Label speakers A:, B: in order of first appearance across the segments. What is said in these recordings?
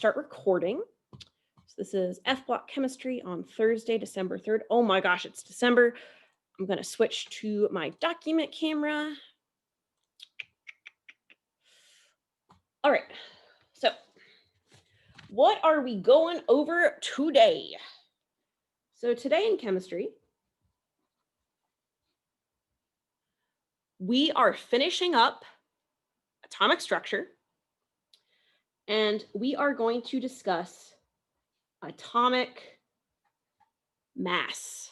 A: start recording. So this is F Block Chemistry on Thursday, December 3rd. Oh my gosh, it's December. I'm going to switch to my document camera. All right, so what are we going over today? So today in chemistry, we are finishing up atomic structure, and we are going to discuss atomic mass.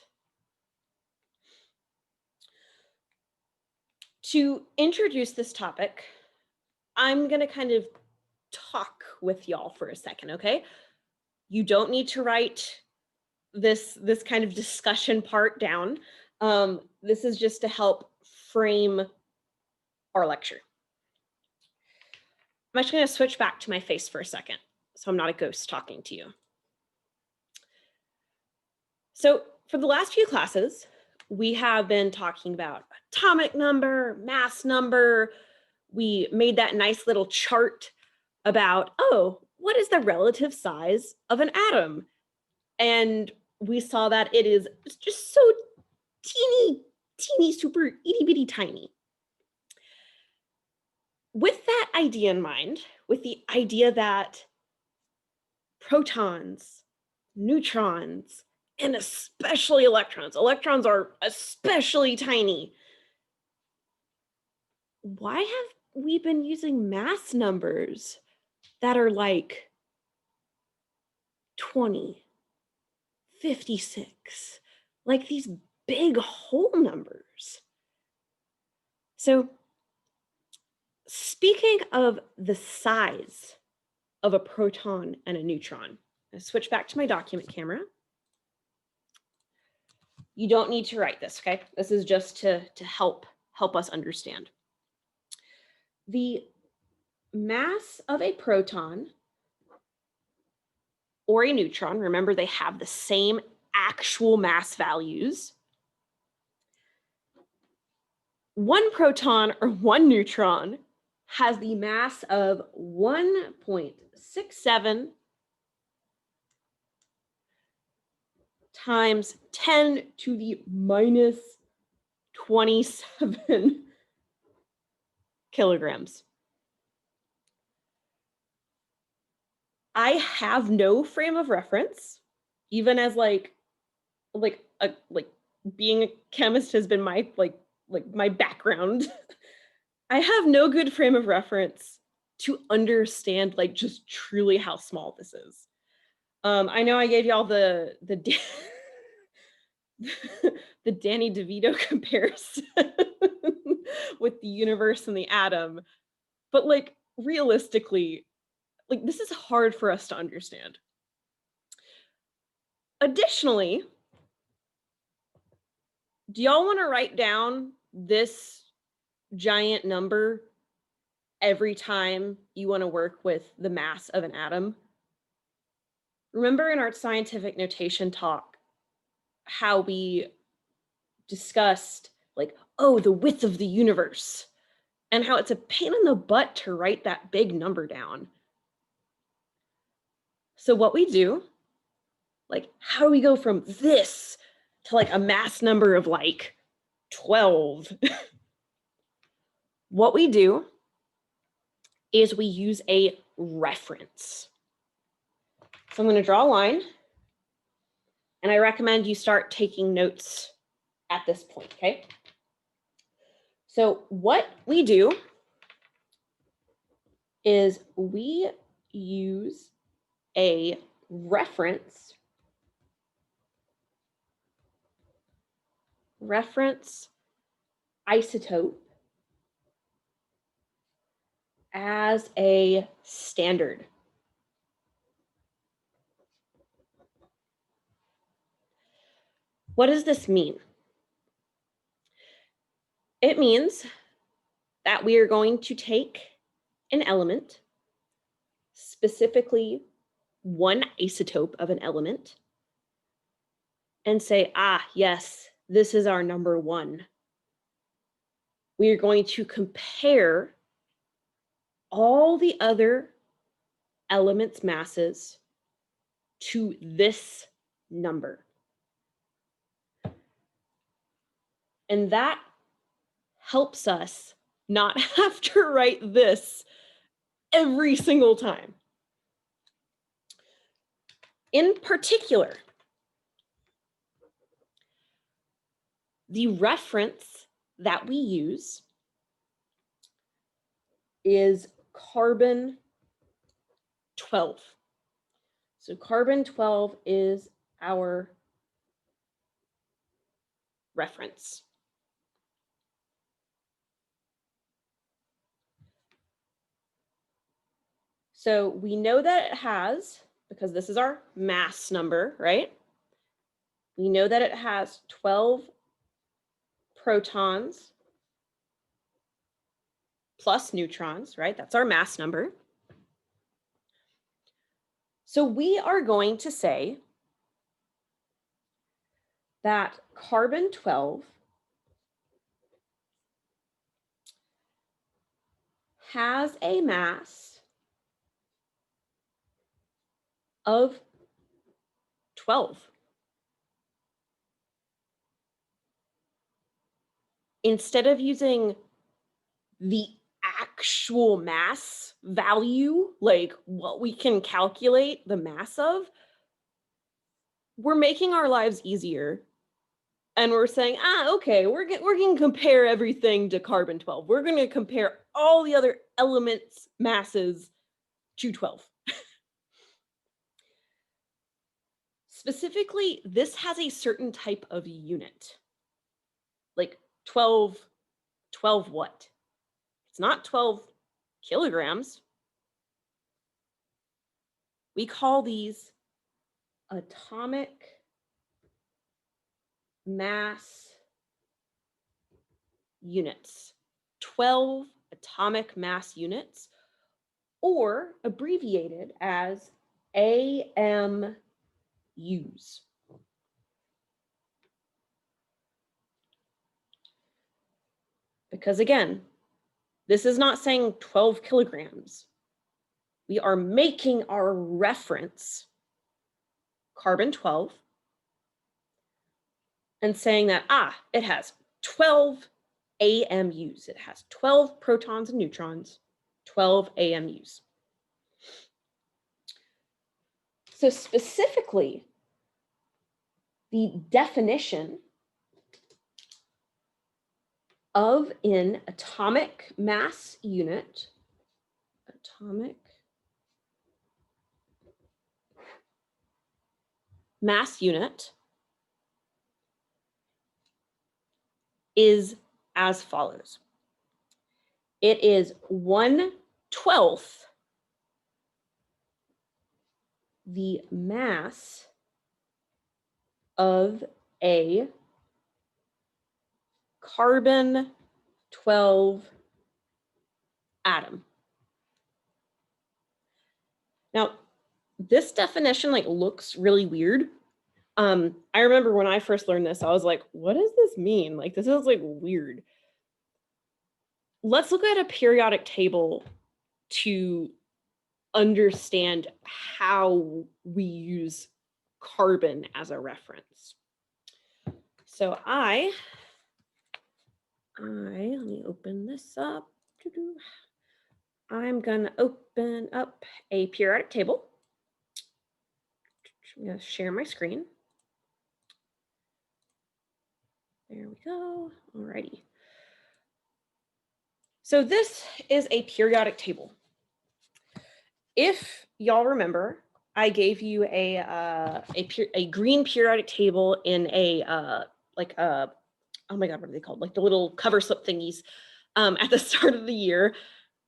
A: To introduce this topic, I'm going to kind of talk with y'all for a second, okay? You don't need to write this kind of discussion part down. This is just to help frame our lecture. I'm actually going to switch back to my face for a second, so I'm not a ghost talking to you. So for the last few classes, we have been talking about atomic number, mass number. We made that nice little chart about, oh, what is the relative size of an atom? And we saw that it is just so teeny, super itty bitty tiny. With that idea in mind, with the idea that protons, neutrons, and especially electrons are especially tiny. Why have we been using mass numbers that are like 20, 56, like these big whole numbers? So speaking of the size of a proton and a neutron, I switch back to my document camera. You don't need to write this, okay? This is just to help us understand. The mass of a proton or a neutron, remember they have the same actual mass values. One proton or one neutron has the mass of 1.67 times 10 to the minus 27 kilograms. I have no frame of reference, even as like being a chemist has been my my background. I have no good frame of reference to understand like just truly how small this is. I know I gave y'all the the Danny DeVito comparison with the universe and the atom, but like realistically, like this is hard for us to understand. Additionally, do y'all want to write down this giant number every time you want to work with the mass of an atom? Remember in our scientific notation talk how we discussed like, oh, the width of the universe, and how it's a pain in the butt to write that big number down. So what we do, like, how do we go from this to like a mass number of like 12? What we do is we use a reference. So I'm going to draw a line, and I recommend you start taking notes at this point, okay? So what we do is we use a reference isotope as a standard. What does this mean? It means that we are going to take an element, specifically one isotope of an element, and say, ah, yes, this is our number one. We are going to compare all the other elements' masses to this number. And that helps us not have to write this every single time. In particular, the reference that we use is carbon 12. So carbon 12 is our reference. So we know that it has, because this is our mass number, right? We know that it has 12 protons plus neutrons, right? That's our mass number. So we are going to say that carbon 12 has a mass of 12. Instead of using the actual mass value, like what we can calculate the mass of, we're making our lives easier. And we're saying, okay, we're going to compare everything to carbon 12. We're going to compare all the other elements' masses to 12. Specifically, this has a certain type of unit. Like 12 what? It's not 12 kilograms. We call these atomic mass units. 12 atomic mass units, or abbreviated as AMUs. Because again, this is not saying 12 kilograms. We are making our reference carbon 12 and saying that, it has 12 AMUs. It has 12 protons and neutrons, 12 AMUs. So specifically, the definition of an atomic mass unit, is as follows. It is 1/12 the mass of a carbon 12 atom. Now, this definition looks really weird. I remember when I first learned this, I was like, what does this mean? This is weird. Let's look at a periodic table to understand how we use carbon as a reference. So let me open this up. I'm gonna open up a periodic table. I'm gonna share my screen. There we go, alrighty. So this is a periodic table. If y'all remember, I gave you a green periodic table in a oh my God, what are they called? The little cover slip thingies at the start of the year.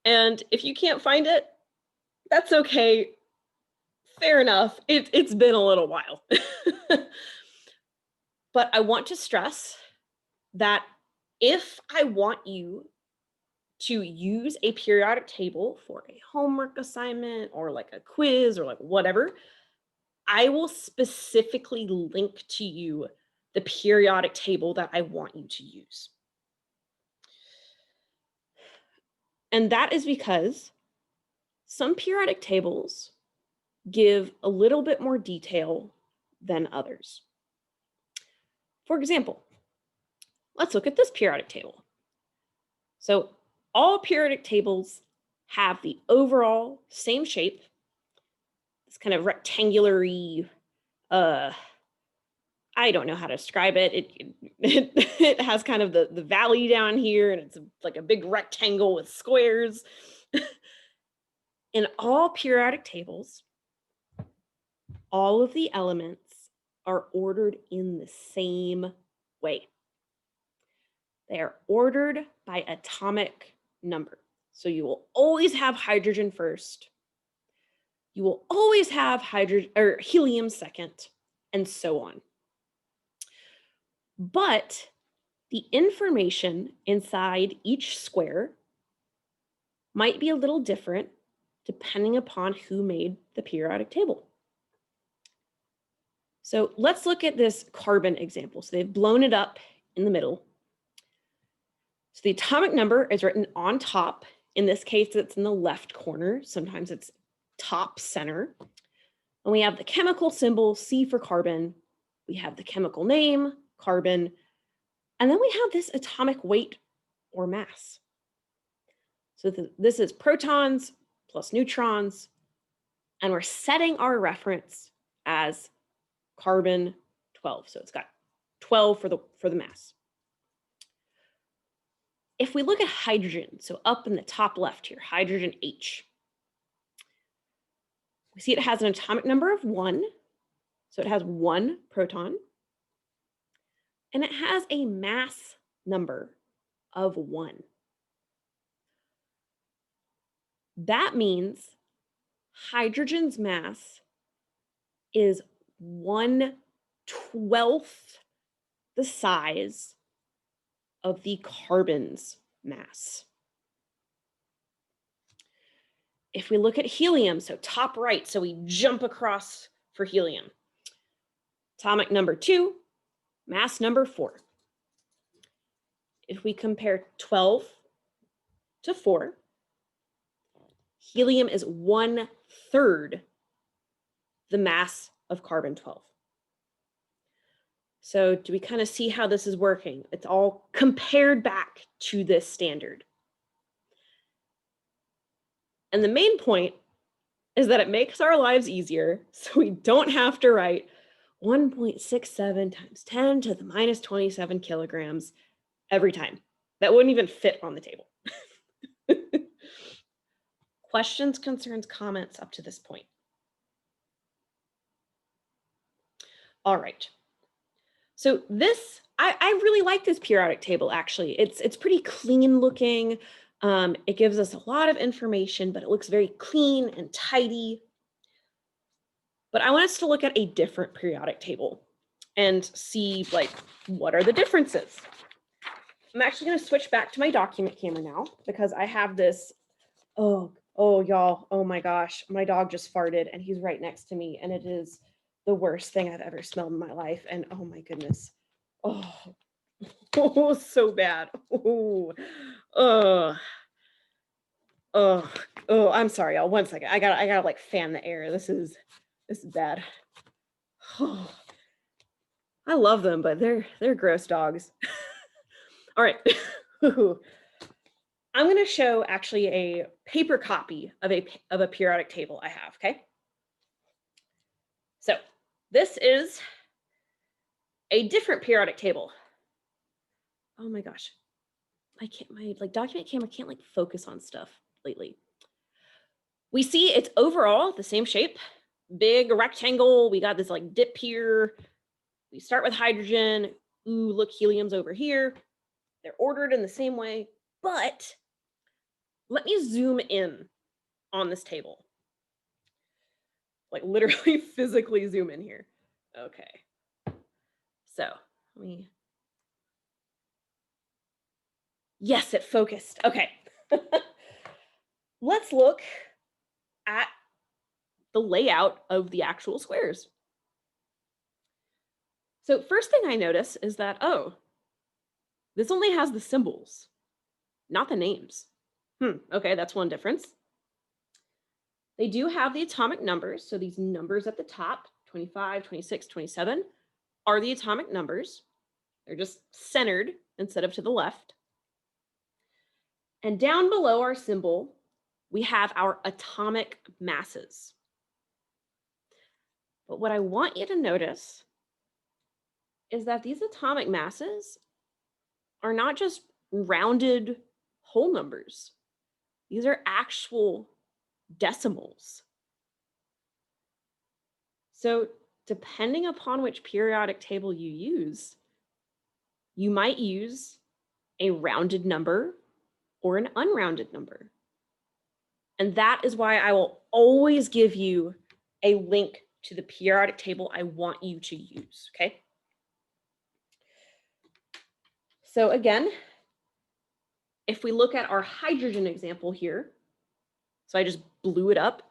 A: And if you can't find it, that's okay. Fair enough. It's been a little while. But I want to stress that if I want you to use a periodic table for a homework assignment or a quiz or whatever, I will specifically link to you the periodic table that I want you to use. And that is because some periodic tables give a little bit more detail than others. For example, let's look at this periodic table. So all periodic tables have the overall same shape, this kind of rectangular-y, I don't know how to describe it. It has kind of the valley down here, and it's like a big rectangle with squares. In all periodic tables, all of the elements are ordered in the same way. They are ordered by atomic number. So you will always have hydrogen first. You will always have hydrogen or helium second, and so on. But the information inside each square might be a little different depending upon who made the periodic table. So let's look at this carbon example. So they've blown it up in the middle. So the atomic number is written on top. In this case, it's in the left corner. Sometimes it's top center. And we have the chemical symbol, C for carbon. We have the chemical name, carbon. And then we have this atomic weight or mass. So this is protons plus neutrons. And we're setting our reference as carbon 12. So it's got 12 for the mass. If we look at hydrogen, so up in the top left here, hydrogen H, we see it has an atomic number of 1. So it has 1 proton. And it has a mass number of 1. That means hydrogen's mass is 1/12 the size of the carbon's mass. If we look at helium, so top right, so we jump across for helium. Atomic number 2, mass number 4. If we compare 12 to 4, helium is 1/3 the mass of carbon 12. So do we kind of see how this is working? It's all compared back to this standard. And the main point is that it makes our lives easier, so we don't have to write 1.67 times 10 to the minus 27 kilograms every time. That wouldn't even fit on the table. Questions, concerns, comments up to this point? All right. So this, I really like this periodic table, actually. It's pretty clean looking. It gives us a lot of information, but it looks very clean and tidy. But I want us to look at a different periodic table and see, like, what are the differences? I'm actually going to switch back to my document camera now because I have this, oh y'all, oh my gosh, my dog just farted and he's right next to me, and it is the worst thing I've ever smelled in my life. And oh my goodness, oh, so bad. Oh, I'm sorry, y'all. 1 second. I gotta like fan the air. This is bad. Oh, I love them, but they're gross dogs. All right. I'm going to show actually a paper copy of a periodic table I have, okay? So this is a different periodic table. Oh my gosh. My like document camera can't like focus on stuff lately. We see it's overall the same shape, big rectangle. We got this like dip here. We start with hydrogen. Ooh, look, helium's over here. They're ordered in the same way, but let me zoom in on this table. Like literally physically zoom in here. Okay. So yes, it focused. Okay. Let's look at the layout of the actual squares. So first thing I notice is that, oh, this only has the symbols, not the names. Okay, that's one difference. They do have the atomic numbers. So these numbers at the top, 25, 26, 27, are the atomic numbers. They're just centered instead of to the left. And down below our symbol, we have our atomic masses. But what I want you to notice is that these atomic masses are not just rounded whole numbers. These are actual decimals. So depending upon which periodic table you use, you might use a rounded number or an unrounded number. And that is why I will always give you a link to the periodic table I want you to use, okay? So again, if we look at our hydrogen example here, so I just blew it up.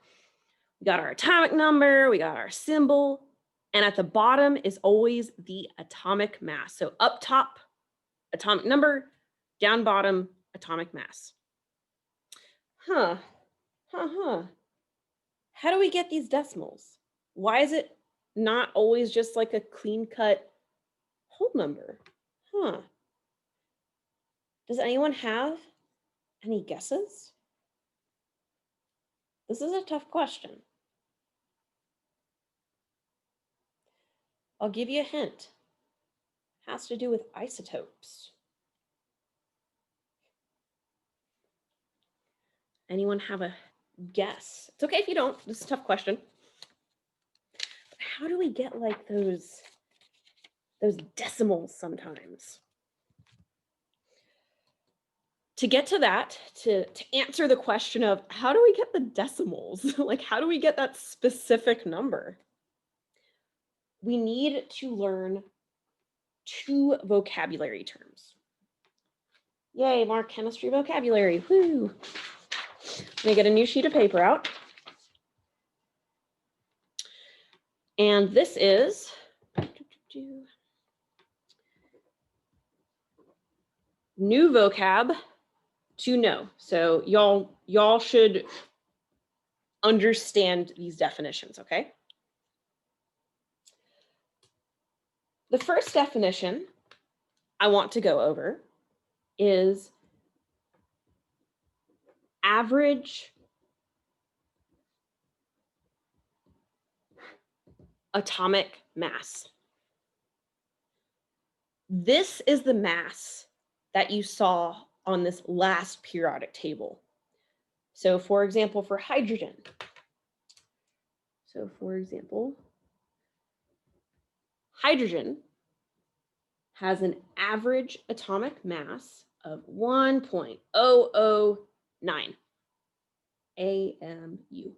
A: We got our atomic number, we got our symbol, and at the bottom is always the atomic mass. So up top, atomic number, down bottom, atomic mass. How do we get these decimals? Why is it not always just like a clean-cut whole number? Does anyone have any guesses? This is a tough question. I'll give you a hint. It has to do with isotopes. Anyone have a guess? It's okay if you don't. This is a tough question. But how do we get like those decimals sometimes? To get to that, to answer the question of how do we get the decimals? Like, how do we get that specific number? We need to learn 2 vocabulary terms. Yay, more chemistry vocabulary. Woo! I'm gonna get a new sheet of paper out. And this is new vocab to know. So y'all should understand these definitions, okay? The first definition I want to go over is average atomic mass. This is the mass that you saw on this last periodic table. So for example, for hydrogen. So for example, hydrogen has an average atomic mass of 1.009 AMU.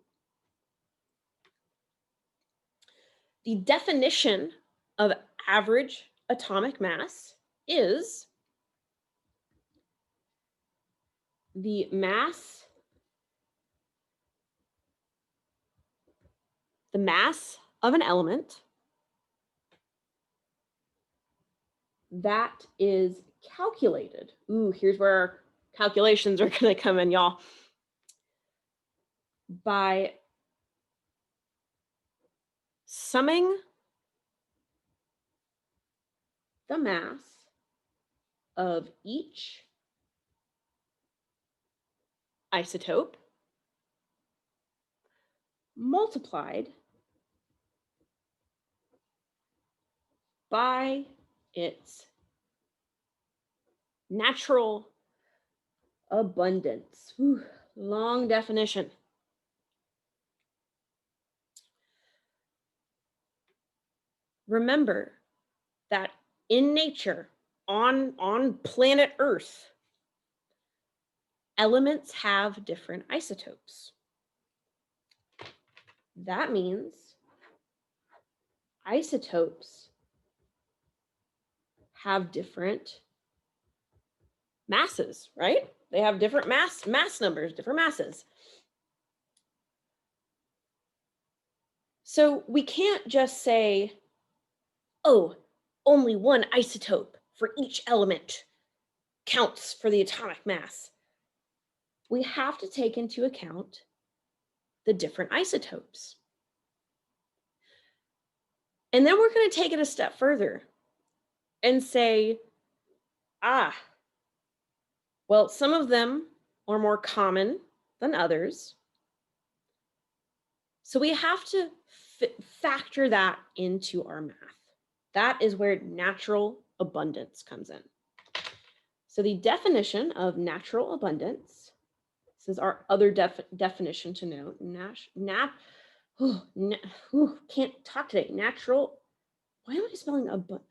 A: The definition of average atomic mass is the mass of an element that is calculated. Ooh, here's where our calculations are going to come in, y'all. By summing the mass of each isotope multiplied by its natural abundance. Whew, long definition. Remember that in nature, on planet Earth, elements have different isotopes. That means isotopes have different masses, right? They have different mass numbers, different masses. So we can't just say, oh, only one isotope for each element counts for the atomic mass. We have to take into account the different isotopes. And then we're going to take it a step further and say, well, some of them are more common than others. So we have to factor that into our math. That is where natural abundance comes in. So the definition of natural abundance, this is our other definition to know, can't talk today. Natural, why am I spelling abundance?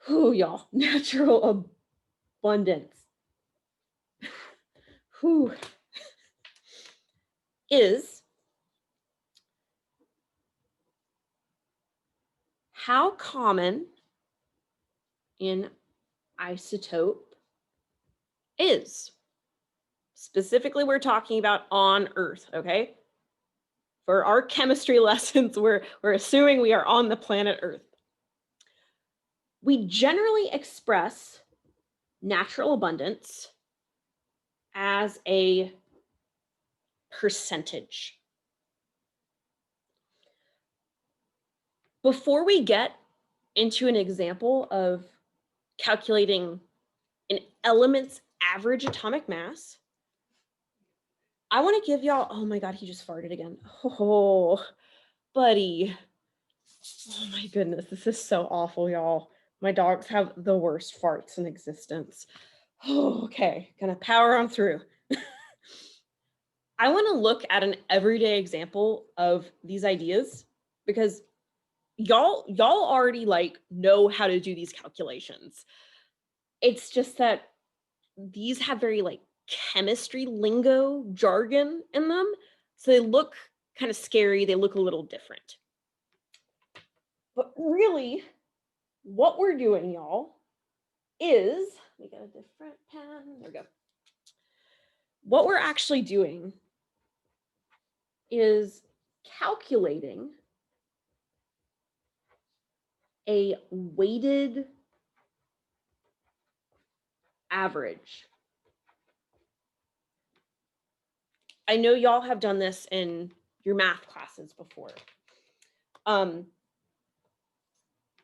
A: Y'all, natural abundance. Is how common an isotope is. Specifically, we're talking about on Earth, okay? For our chemistry lessons, we're assuming we are on the planet Earth. We generally express natural abundance as a percentage. Before we get into an example of calculating an element's average atomic mass, I want to give y'all, oh my God, he just farted again. Oh, buddy. Oh my goodness, this is so awful, y'all. My dogs have the worst farts in existence. Oh, okay, gonna power on through. I want to look at an everyday example of these ideas because y'all already like know how to do these calculations. It's just that these have very like chemistry lingo jargon in them. So they look kind of scary. They look a little different. But really, what we're doing, y'all, is, let me get a different pen. There we go. What we're actually doing is calculating a weighted average. I know y'all have done this in your math classes before.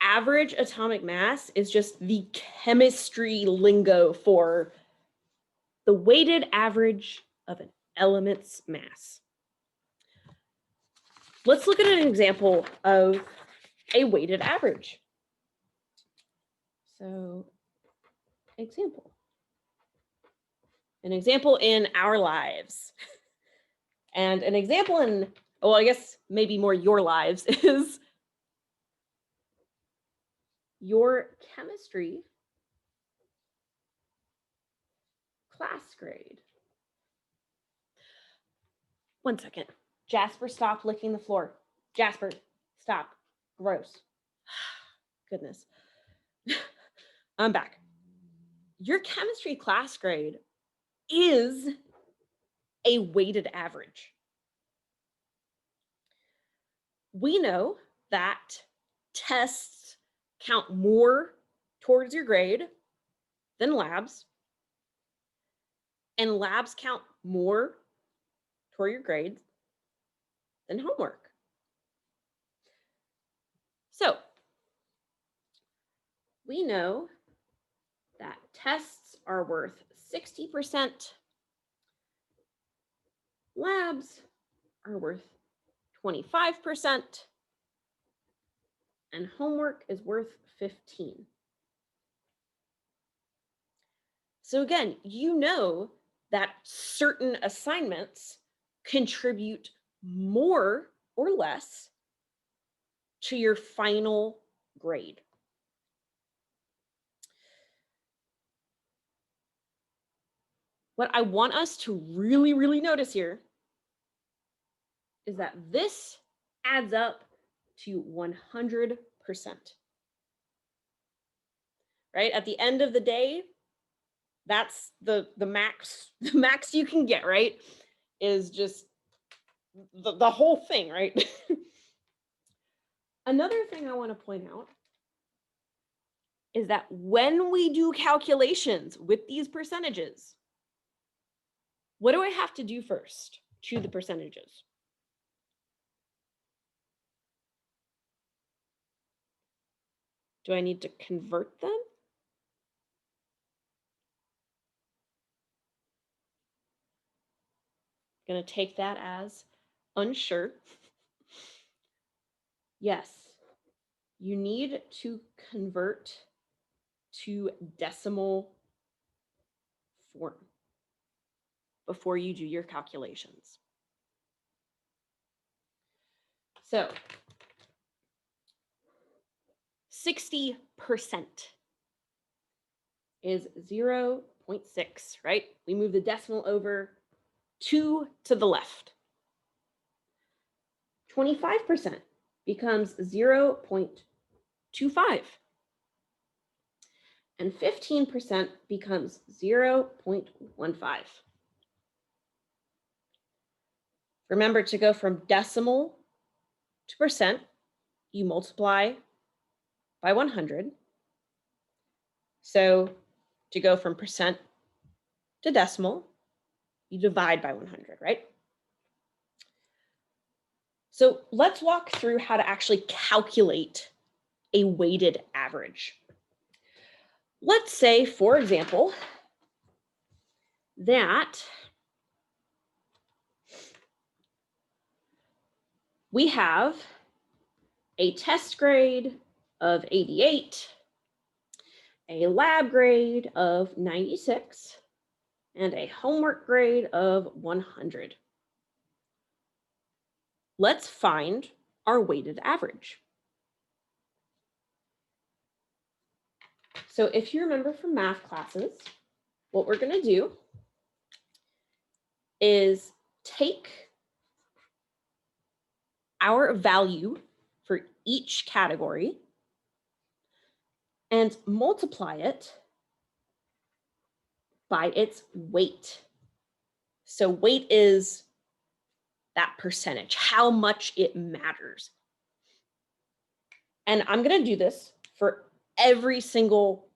A: Average atomic mass is just the chemistry lingo for the weighted average of an element's mass. Let's look at an example of a weighted average. So, example. An example in our lives. And an example in, well, I guess maybe more your lives is your chemistry class grade. One second. Jasper, stop licking the floor. Jasper, stop. Gross. Goodness. I'm back. Your chemistry class grade is a weighted average. We know that tests count more towards your grade than labs, and labs count more toward your grades than homework. So we know that tests are worth 60%, labs are worth 25%, and homework is worth 15%. So again, you know that certain assignments contribute more or less to your final grade. What I want us to really, really notice here is that this adds up to 100%. Right? At the end of the day, that's the max you can get, right? Is just the whole thing, right? Another thing I want to point out is that when we do calculations with these percentages, what do I have to do first? to the percentages. Do I need to convert them? Going to take that as unsure. Yes, you need to convert to decimal form before you do your calculations. So 60% is 0.6, right? We move the decimal over 2 to the left. 25% becomes 0.25. And 15% becomes 0.15. Remember, to go from decimal to percent, you multiply by 100. So to go from percent to decimal, you divide by 100, right? So let's walk through how to actually calculate a weighted average. Let's say, for example, that we have a test grade of 88, a lab grade of 96, and a homework grade of 100. Let's find our weighted average. So if you remember from math classes, what we're going to do is take our value for each category and multiply it by its weight. So weight is that percentage, how much it matters. And I'm going to do this for every single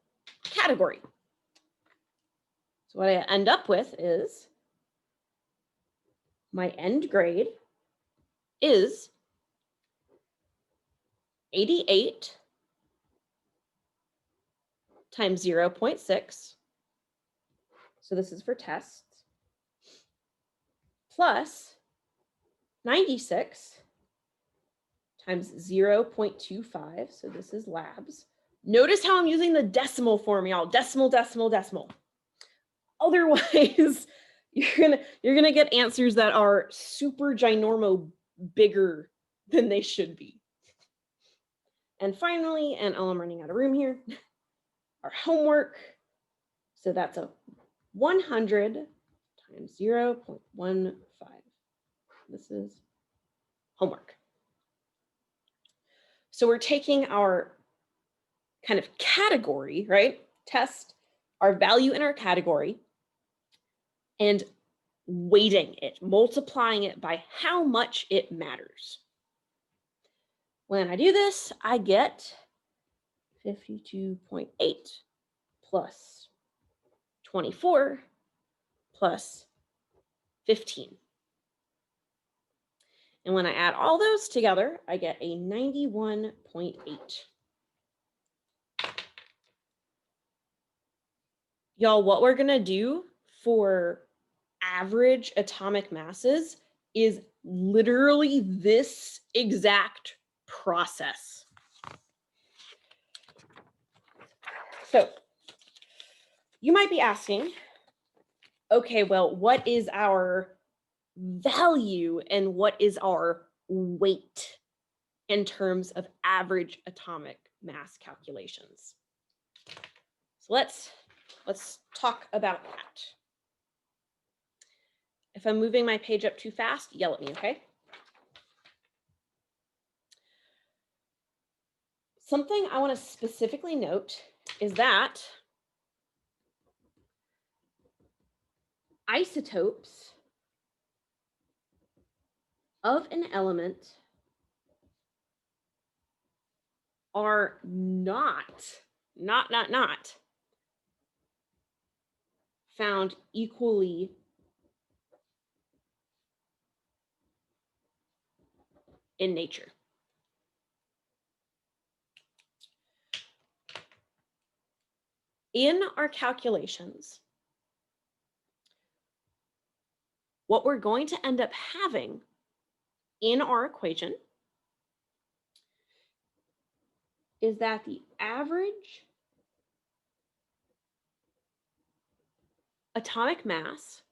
A: category. So what I end up with is my end grade is 88 times 0.6. So this is for tests, plus 96 times 0.25. So this is labs. Notice how I'm using the decimal form, y'all. Decimal, decimal, decimal. Otherwise, you're gonna get answers that are super ginormo bigger than they should be. And finally, and I'm running out of room here, our homework. So that's a 100 times 0.15. This is homework. So we're taking our kind of category, right? Test, our value in our category, and weighting it, multiplying it by how much it matters. When I do this, I get 52.8 plus 24 plus 15. And when I add all those together, I get a 91.8. Y'all, what we're gonna do for average atomic masses is literally this exact process. So you might be asking, okay, well, what is our value and what is our weight in terms of average atomic mass calculations? So let's talk about that. If I'm moving my page up too fast, yell at me, okay? Something I want to specifically note is that isotopes of an element are not found equally in nature. In our calculations, what we're going to end up having in our equation is that the average atomic mass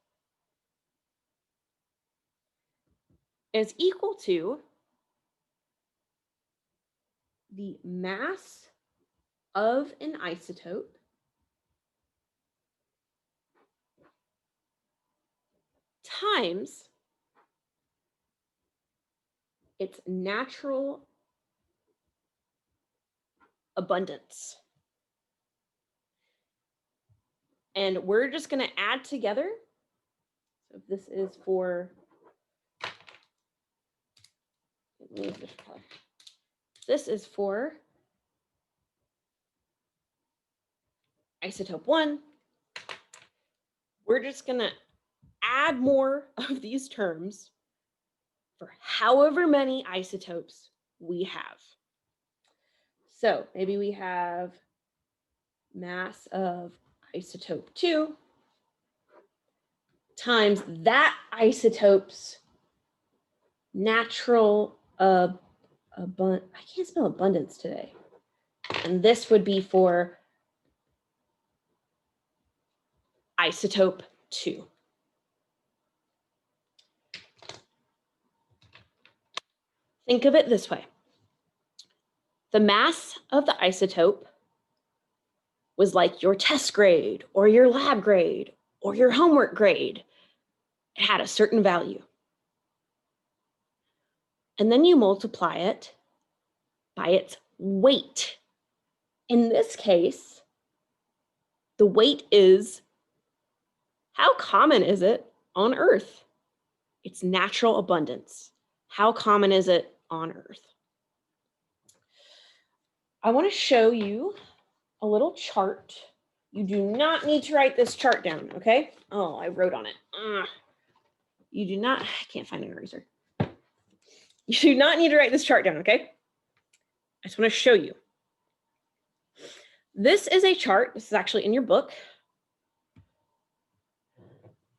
A: is equal to the mass of an isotope times its natural abundance. And we're just going to add together. So if this is for, this is for isotope 1. We're just going to add more of these terms for however many isotopes we have. So maybe we have mass of isotope 2 times that isotope's natural I can't spell abundance today. And this would be for isotope 2. Think of it this way. The mass of the isotope was like your test grade or your lab grade or your homework grade. It had a certain value. And then you multiply it by its weight. In this case, the weight is, how common is it on Earth? It's natural abundance. How common is it on Earth? I want to show you a little chart. You do not need to write this chart down, okay? Oh, I wrote on it. You do not, I can't find an eraser. You do not need to write this chart down, okay? I just want to show you. This is a chart, this is actually in your book,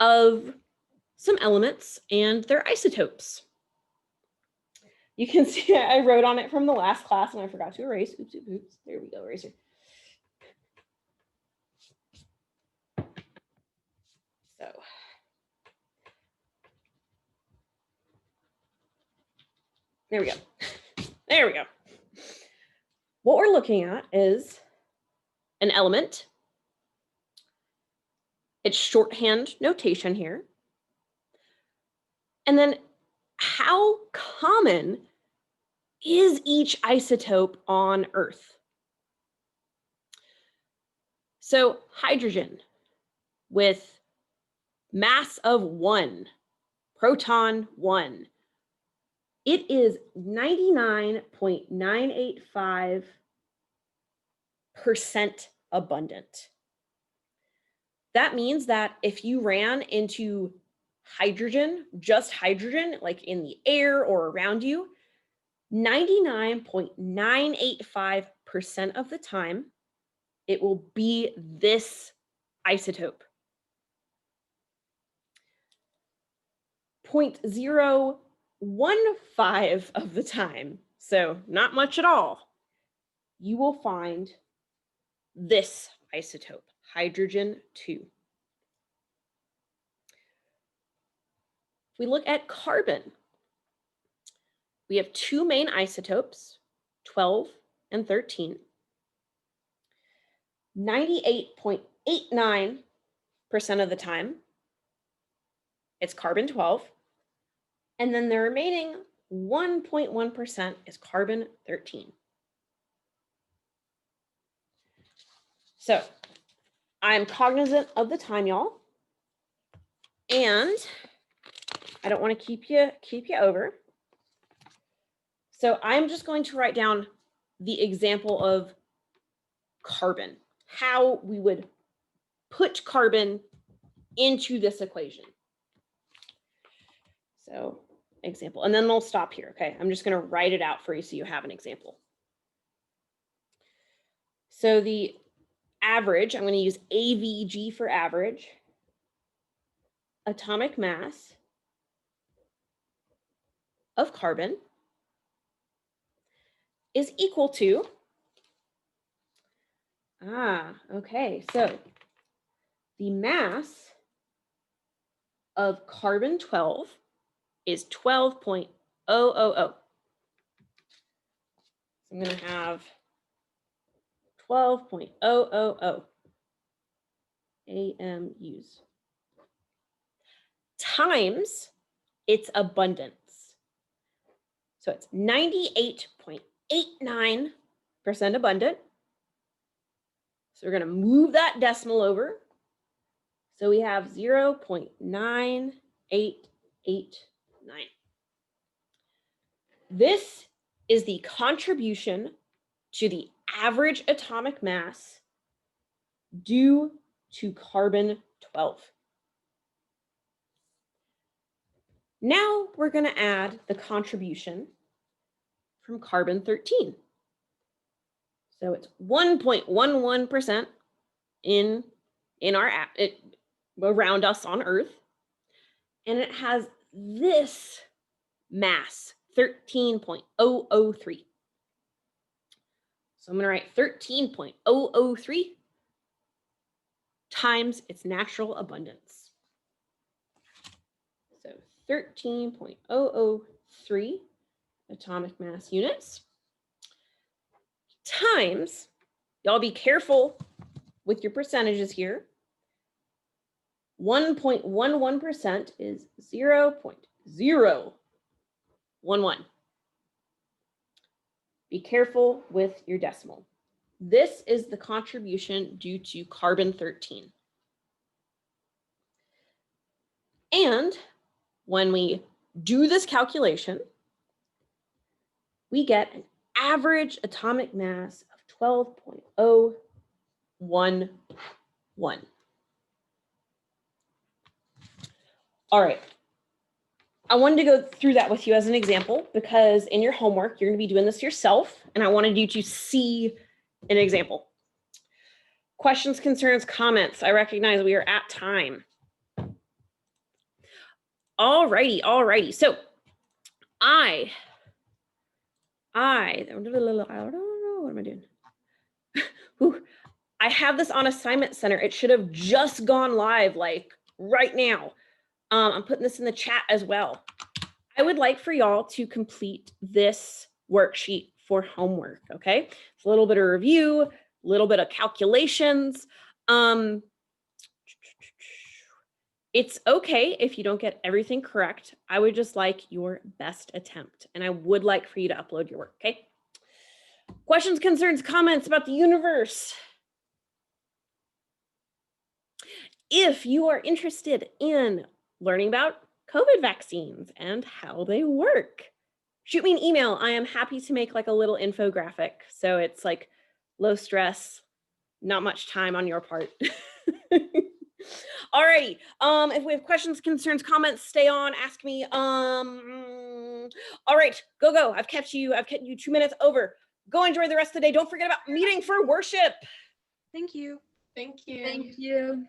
A: of some elements and their isotopes. You can see I wrote on it from the last class and I forgot to erase. Oops, oops, oops. There we go, eraser. So, there we go. There we go. What we're looking at is an element. It's shorthand notation here. And then how common is each isotope on Earth? So hydrogen with mass of 1, proton 1. It is 99.985% abundant. That means that if you ran into hydrogen, just hydrogen, like in the air or around you, 99.985% of the time, it will be this isotope. 0.015 of the time, so not much at all, you will find this isotope, hydrogen 2. If we look at carbon, we have 2 main isotopes, 12 and 13. 98.89% of the time, it's carbon 12. And then the remaining 1.1% is carbon 13. So I'm cognizant of the time, y'all. And I don't want to keep you over. So I'm just going to write down the example of carbon, how we would put carbon into this equation. So example. And then we'll stop here, okay? I'm just going to write it out for you so you have an example. So the average, I'm going to use AVG for average, atomic mass of carbon is equal to, okay, so the mass of carbon 12 is 12.000. So I'm going to have 12.000 AMUs times its abundance. So it's 98.89% abundant. So we're going to move that decimal over. So we have 0.9889. This is the contribution to the average atomic mass due to carbon 12. Now we're going to add the contribution from carbon 13. So it's 1.11% in our around us on Earth, and it has this mass, 13.003. So I'm going to write 13.003 times its natural abundance. So 13.003 atomic mass units times, y'all be careful with your percentages here. 1.11% is 0.011. Be careful with your decimal. This is the contribution due to carbon 13. And when we do this calculation, we get an average atomic mass of 12.011. All right. I wanted to go through that with you as an example because in your homework, you're going to be doing this yourself, and I wanted you to see an example. Questions, concerns, comments. I recognize we are at time. All righty. So I don't know, what am I doing? I have this on Assignment Center. It should have just gone live like right now. I'm putting this in the chat as well. I would like for y'all to complete this worksheet for homework, okay? It's a little bit of review, a little bit of calculations. It's okay if you don't get everything correct. I would just like your best attempt, and I would like for you to upload your work, okay? Questions, concerns, comments about the universe. If you are interested in learning about COVID vaccines and how they work, shoot me an email. I am happy to make like a little infographic. So it's like low stress, not much time on your part. All righty. If we have questions, concerns, comments, stay on, ask me. All right, go. I've kept you 2 minutes over. Go enjoy the rest of the day. Don't forget about meeting for worship.
B: Thank you.
C: Thank you.
B: Thank you.